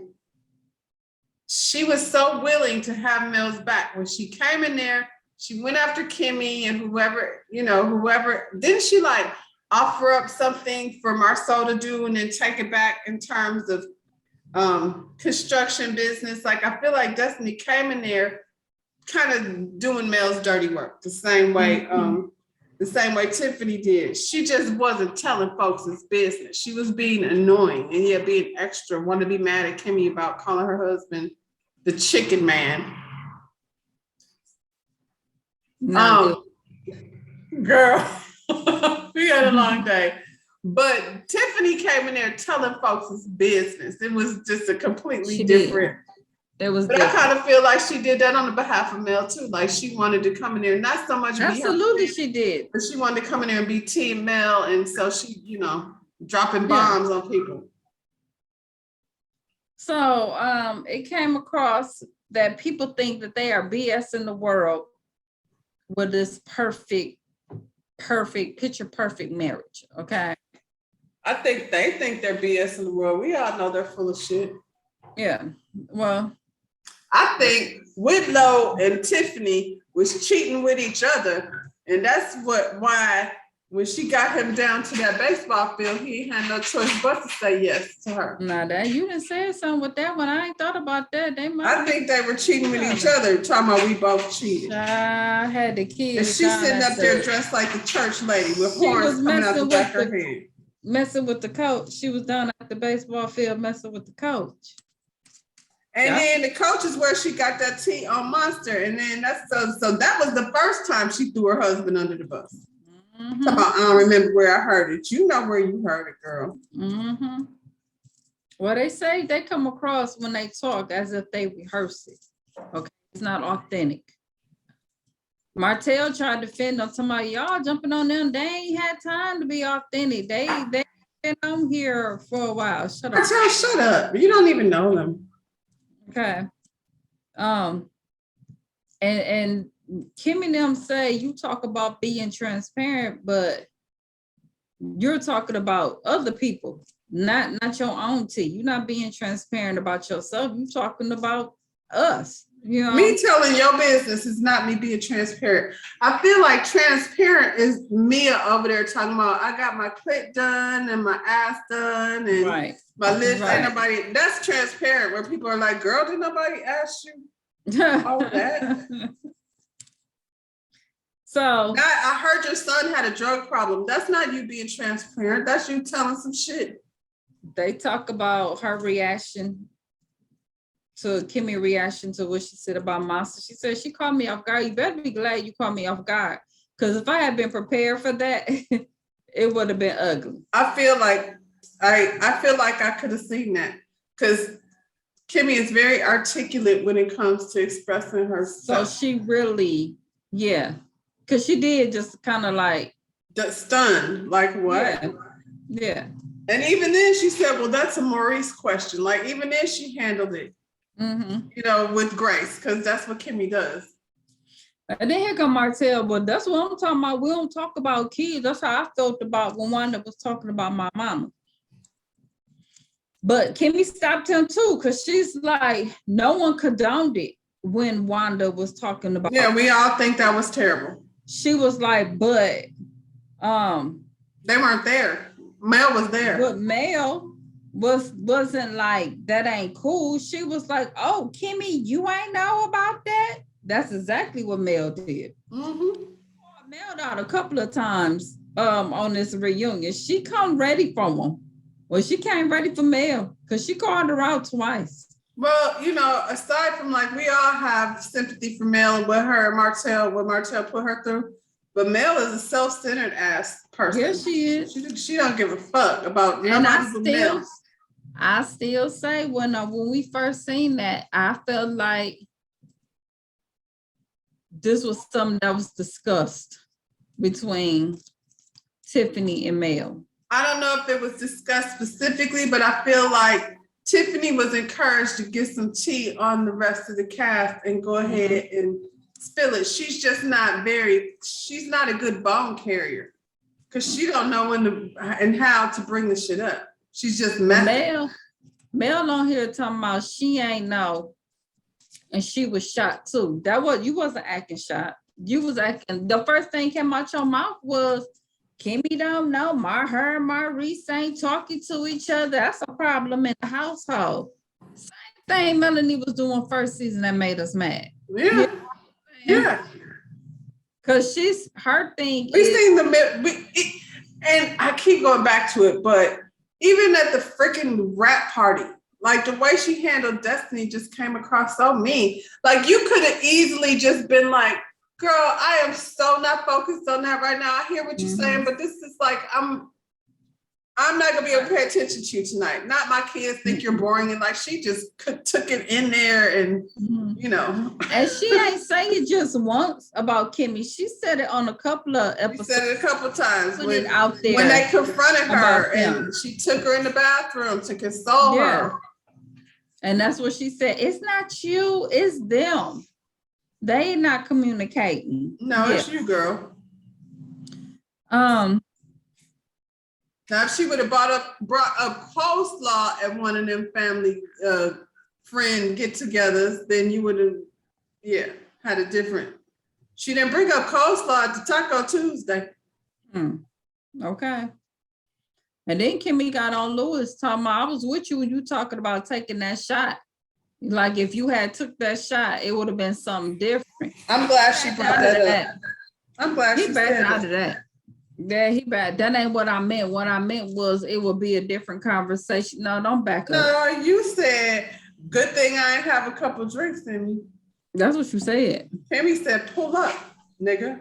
she was so willing to have Mel's back. When she came in there, she went after Kimmy and whoever. Didn't she like offer up something for Marceau to do and then take it back in terms of construction business? Like, I feel like Destiny came in there kind of doing Mel's dirty work the same way Tiffany did. She just wasn't telling folks his business. She was being annoying and yet being extra, want to be mad at Kimmy about calling her husband the chicken man. Girl, we had a long day. But Tiffany came in there telling folks his business. It was just a completely different. It was. But different. I kind of feel like she did that on the behalf of Mel too. Like she wanted to come in there, not so much. Absolutely, she did. But she wanted to come in there and be Team Mel, and so she, dropping bombs on people. So it came across that people think that they are BS in the world with this perfect, picture perfect marriage. Okay. I think they think they're BS in the world. We all know they're full of shit. Yeah. Well, I think Whitlow and Tiffany was cheating with each other. And that's why when she got him down to that baseball field, he had no choice but to say yes to her. Now that you didn't say something with that one. I ain't thought about that. I think they were cheating with each other, talking about we both cheated. I had the kids. And she's sitting up there dressed like the church lady with horns coming out the back of her head. Messing with the coach. She was down at the baseball field messing with the coach. And then the coach is where she got that tea on Monster. And then so that was the first time she threw her husband under the bus. Mm-hmm. I don't remember where I heard it. You know where you heard it, girl. Mm-hmm. Well, they say they come across when they talk as if they rehearse it. Okay, it's not authentic. Martell tried to defend them, talking about y'all jumping on them. They ain't had time to be authentic. They been on here for a while. Shut up. Martell, shut up. You don't even know them. Okay. And Kim and them say you talk about being transparent, but you're talking about other people, not your own tea. You're not being transparent about yourself. You're talking about us. Me telling your business is not me being transparent. I feel like transparent is Mia over there talking about I got my clit done and my ass done and my lips. Ain't nobody. That's transparent where people are like, girl, did nobody ask you all that? So I heard your son had a drug problem. That's not you being transparent. That's you telling some shit. They talk about her reaction to Kimmy reaction to what she said about Monster. She said she caught me off guard. You better be glad you caught me off guard. Because if I had been prepared for that, it would have been ugly. I feel like I could have seen that. Because Kimmy is very articulate when it comes to expressing herself. So she really, because she did just kind of like stunned, like what? Yeah. And even then she said, well, that's a Maurice question. Like even then she handled it. Mm-hmm. With grace, because that's what Kimmy does. And then here come Martell, but that's what I'm talking about. We don't talk about kids. That's how I felt about when Wanda was talking about my mama. But Kimmy stopped him too, because she's like, no one condoned it when Wanda was talking about. Yeah, we all think that was terrible. She was like, but They weren't there. Mel was there. But Mel wasn't like that ain't cool. She was like, oh, Kimmy, you ain't know about that. That's exactly what Mel did. Mm-hmm. Mel out a couple of times on this reunion. She come ready for him. Well, she came ready for Mel because she called her out twice. Well, you know, aside from like we all have sympathy for Mel and what Martell put her through, but Mel is a self-centered ass person. Yes, she is. She don't give a fuck about nobody but Mel. I still say when we first seen that, I felt like this was something that was discussed between Tiffany and Mel. I don't know if it was discussed specifically, but I feel like Tiffany was encouraged to get some tea on the rest of the cast and go ahead and spill it. She's just she's not a good bone carrier because she don't know when and how to bring the shit up. She's just messy. Mel on here talking about she ain't know, and she was shot too. You wasn't acting shot. You was acting. The first thing came out your mouth was, Kimmy don't know. Her and Maurice ain't talking to each other. That's a problem in the household. Same thing Melanie was doing first season that made us mad. Yeah. Yeah. Because her thing. And I keep going back to it, but even at the freaking rap party, like the way she handled Destiny just came across so mean. Like you could have easily just been like, girl, I am so not focused on that right now. I hear what you're saying, but this is like, I'm not gonna be able to pay attention to you tonight. Not my kids think you're boring. And like, she just took it in there and, you know. And she ain't say it just once about Kimmy. She said it on a couple of episodes. She said it a couple of times when they confronted her and she took her in the bathroom to console her. And that's what she said. It's not you, it's them. They not communicating. No, it's you, girl. Now, if she would have brought up coleslaw at one of them family friend get-togethers, then you would have, had a different. She didn't bring up coleslaw at the Taco Tuesday. Okay. And then Kimmy got on Lewis talking about, I was with you when you talking about taking that shot. Like if you had took that shot, it would have been something different. I'm glad she brought that up. I'm glad she backed out of that. Yeah, he back. That ain't what I meant. What I meant was it would be a different conversation. No, don't back up. No, you said, good thing I ain't have a couple drinks in me. That's what you said. Kimmy said, pull up, nigga.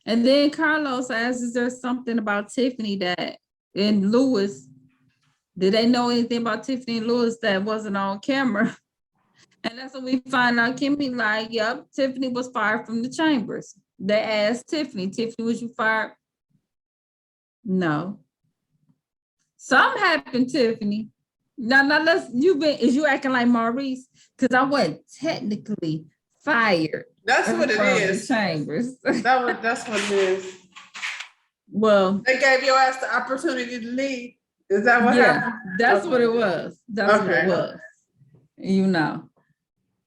And then Carlos asked, is there something about Tiffany that and Lewis? Did they know anything about Tiffany and Lewis that wasn't on camera? And that's when we find out Kimmy like, yep, Tiffany was fired from the chambers. They asked Tiffany, was you fired? No. Something happened, Tiffany. Now is you acting like Maurice? Because I wasn't technically fired. That's what it is. Chambers. That's what it is. Well, they gave your ass the opportunity to leave. Is that what happened? That's what it was. That's what it was. You know.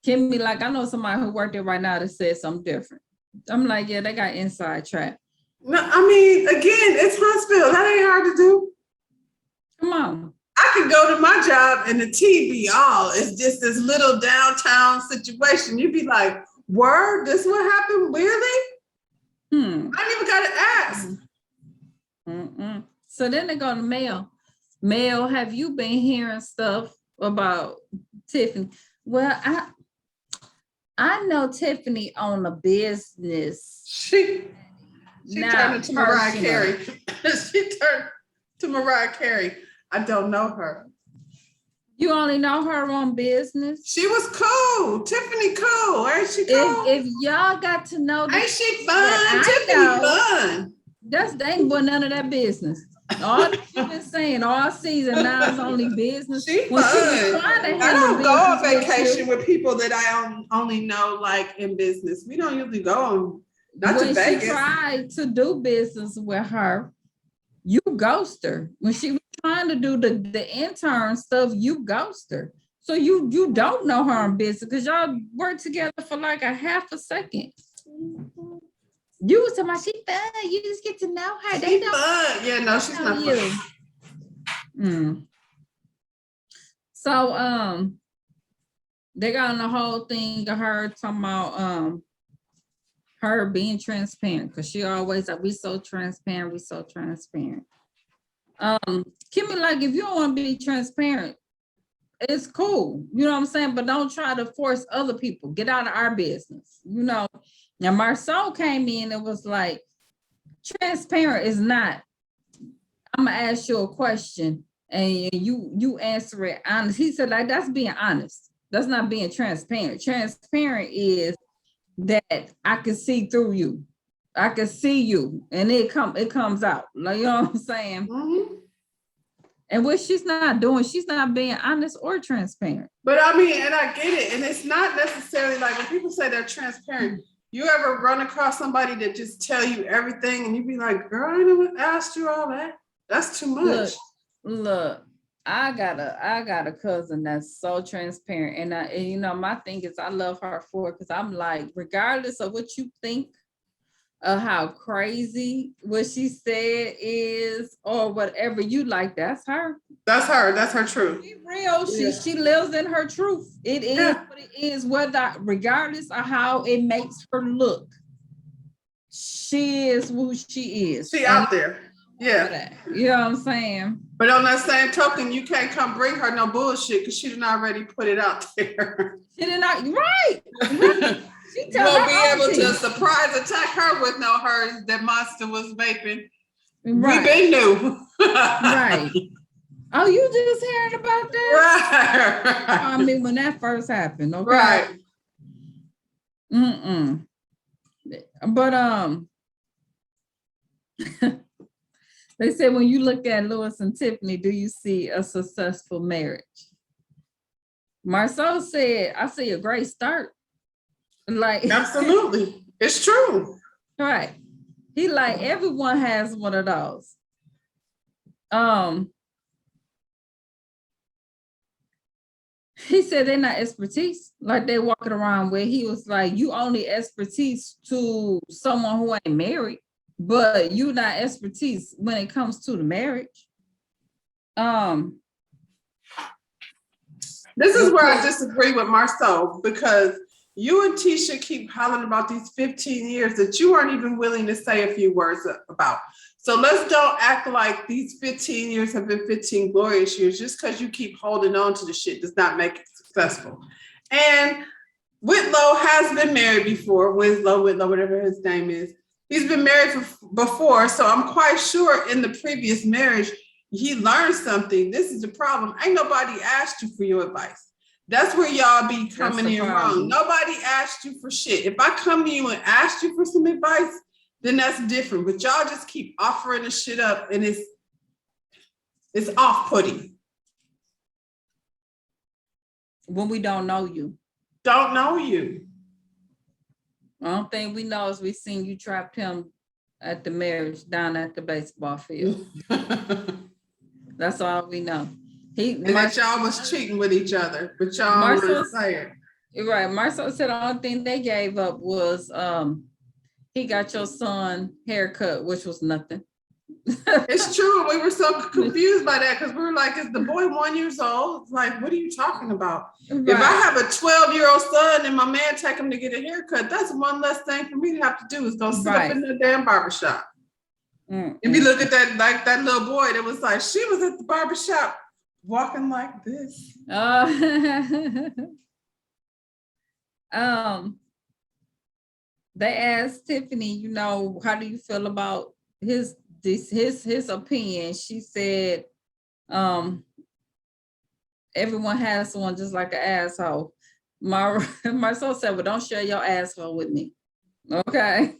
Kimmy, like, I know somebody who worked there right now that said something different. I'm like, yeah, they got inside track. No, I mean, again, it's Huntsville. That ain't hard to do. Come on. I could go to my job and the TV all. It's just this little downtown situation. You'd be like, word, this what happened? Really? I didn't even got to ask. So then they go to Mel. Mel, have you been hearing stuff about Tiffany? Well, I know Tiffany on a business. She turned into Mariah Carey. She turned to Mariah Carey. I don't know her. You only know her on business? She was cool. Tiffany cool. Ain't she cool? If y'all got to know ain't she fun? Tiffany fun. They ain't doing none of that business. All you've been saying all season now is only business. She fun. I don't go on vacation with people that I only know like in business. We don't usually go on to Vegas. When she tried to do business with her, you ghost her. When she was trying to do the intern stuff, you ghost her. So you don't know her in business because y'all worked together for like a half a second. You was talking about she fun. You just get to know her. They She don't fun. Yeah, no, she's know not you. fun. So they got on the whole thing of her talking about her being transparent because she always like, we so transparent, we so transparent. Kimmy, like if you don't want to be transparent, it's cool, you know what I'm saying, but don't try to force other people. Get out of our business, you know. Now Marcel came in and was like, transparent is not, I'm gonna ask you a question and you answer it honest. He said, like, that's being honest. That's not being transparent. Transparent is that I can see through you. I can see you, and it comes out. Like, you know what I'm saying? Mm-hmm. And what she's not doing, she's not being honest or transparent. But I mean, and I get it, and it's not necessarily like when people say they're transparent. You ever run across somebody that just tell you everything, and you be like, "Girl, I never asked you all that. That's too much." Look, I got a cousin that's so transparent, and you know, my thing is I love her for it because I'm like, regardless of what you think of how crazy what she said is or whatever you like, that's her. That's her. That's her truth. She real. She lives in her truth. It is what it is, whether regardless of how it makes her look. She is who she is. She out there. Yeah. You know what I'm saying? But on that same token, you can't come bring her no bullshit because she didn't already put it out there. She did not, right. You won't be able to surprise attack her with no hers that Monster was vaping. Right. We been knew. Right. Oh, you just hearing about that? Right. I mean, when that first happened, okay. Right. But they said when you look at Lewis and Tiffany, do you see a successful marriage? Marceau said, I see a great start. Like, absolutely. It's true. Right. He like, everyone has one of those. He said they're not expertise, like they walking around where he was like, you only expertise to someone who ain't married, but you not expertise when it comes to the marriage. This is where I disagree with Marceau, because you and Tisha keep hollering about these 15 years that you aren't even willing to say a few words about. So let's don't act like these 15 years have been 15 glorious years. Just because you keep holding on to the shit does not make it successful. And Whitlow has been married before. Whitlow, whatever his name is. He's been married before. So I'm quite sure in the previous marriage, he learned something. This is the problem. Ain't nobody asked you for your advice. That's where y'all be coming in wrong. Nobody asked you for shit. If I come to you and asked you for some advice, then that's different. But y'all just keep offering the shit up, and it's off-putting. When we don't know you. Don't know you. The only thing we know is we seen you trapped him at the marriage down at the baseball field. That's all we know. That y'all was cheating with each other, but y'all were saying. Right. Marcel said the only thing they gave up was he got your son haircut, which was nothing. It's true. We were so confused by that because we were like, is the boy 1 year old? Like, what are you talking about? Right. If I have a 12-year-old son and my man take him to get a haircut, that's one less thing for me to have to do is go sit up in the damn barbershop. If you look at that, like that little boy that was like, she was at the barbershop walking like this. They asked Tiffany, you know, how do you feel about his opinion? She said, everyone has one just like an asshole. Marcel said, well, don't share your asshole with me. Okay.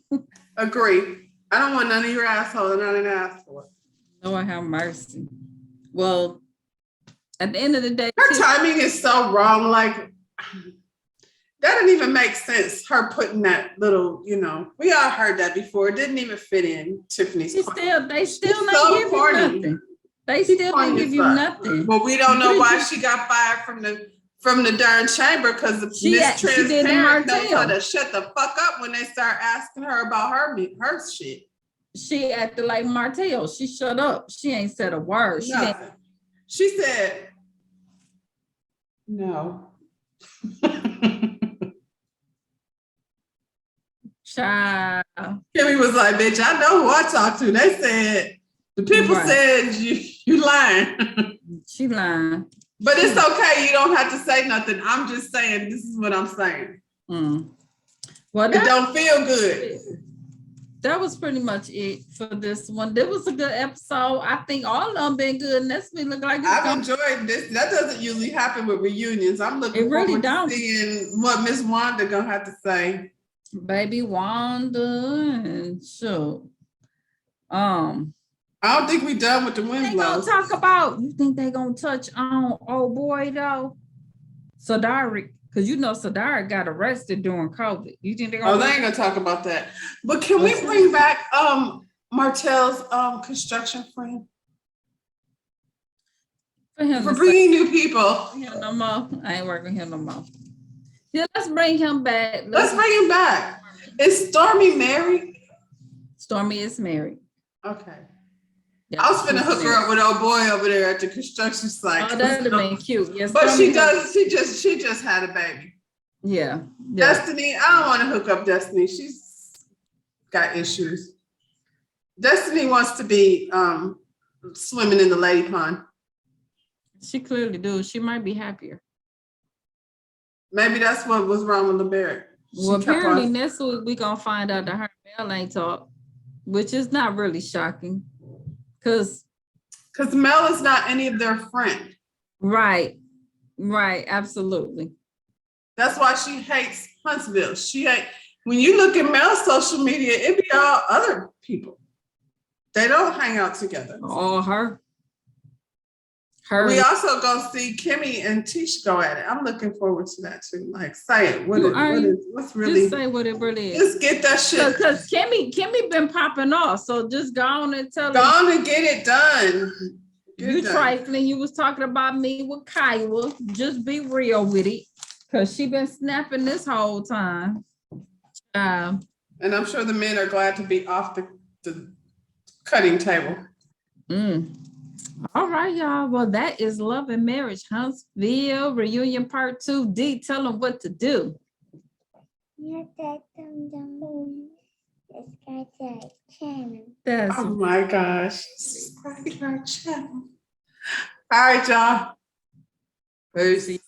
Agree. I don't want none of your asshole and I didn't ask for it. Lord have mercy. Well, at the end of the day, her timing is so wrong. Like, that didn't even make sense. Her putting that little, you know, we all heard that before. It didn't even fit in Tiffany's. They still ain't give you nothing. They still didn't give you nothing. Well, we don't know why she got fired from from the darn chamber because the She did the Transparent knows how Martell. to shut the fuck up when they start asking her about her shit. She acted like Martell. She shut up. She ain't said a word. Nothing. She said, no. Child. Kimmy was like, bitch, I know who I talked to. They said, the people said you lying. She lying. But it's okay. You don't have to say nothing. I'm just saying, this is what I'm saying. Well, it don't feel good. That was pretty much it for this one. This was a good episode. I think all of them been good. And that's me look like I've enjoyed this. That doesn't usually happen with reunions. I'm looking forward to seeing what Miss Wanda gonna have to say. Baby Wanda and so. I don't think we done with the Winslows. They gonna talk about. You think they gonna touch on old boy though? Sadari, because you know Sadari got arrested during COVID. You think they gonna? Oh, they ain't gonna talk about that. But can we bring back Martell's construction friend? For bringing new people. No more. I ain't working here no more. Yeah, let's bring him back. Let's bring him back. Is Stormy married? Stormy is married. Okay. Yeah, I was finna hook her up with old boy over there at the construction site. Oh, that'd have been cute. Yes, but she just had a baby. Yeah. Destiny, I don't want to hook up Destiny. She's got issues. Destiny wants to be swimming in the lady pond. She clearly do. She might be happier. Maybe that's what was wrong with LeBarrett. Well, apparently next week we're gonna find out that her and Mel ain't talk, which is not really shocking. Because Mel is not any of their friend. Right, absolutely. That's why she hates Huntsville. When you look at Mel's social media, it be all other people. They don't hang out together. All her. We also go see Kimmy and Tish go at it. I'm looking forward to that too. Like, say it. What's really? Just say what it really is. Just get that shit. Because Kimmy been popping off. So just go on and tell her. Go on and get it done. Trifling. You was talking about me with Kyle. Just be real with it. Because she been snapping this whole time. And I'm sure the men are glad to be off the cutting table. All right, y'all. Well, that is Love and Marriage Huntsville Reunion Part 2D. Tell them what to do. Oh my gosh. Subscribe to our channel. All right, y'all. Peace.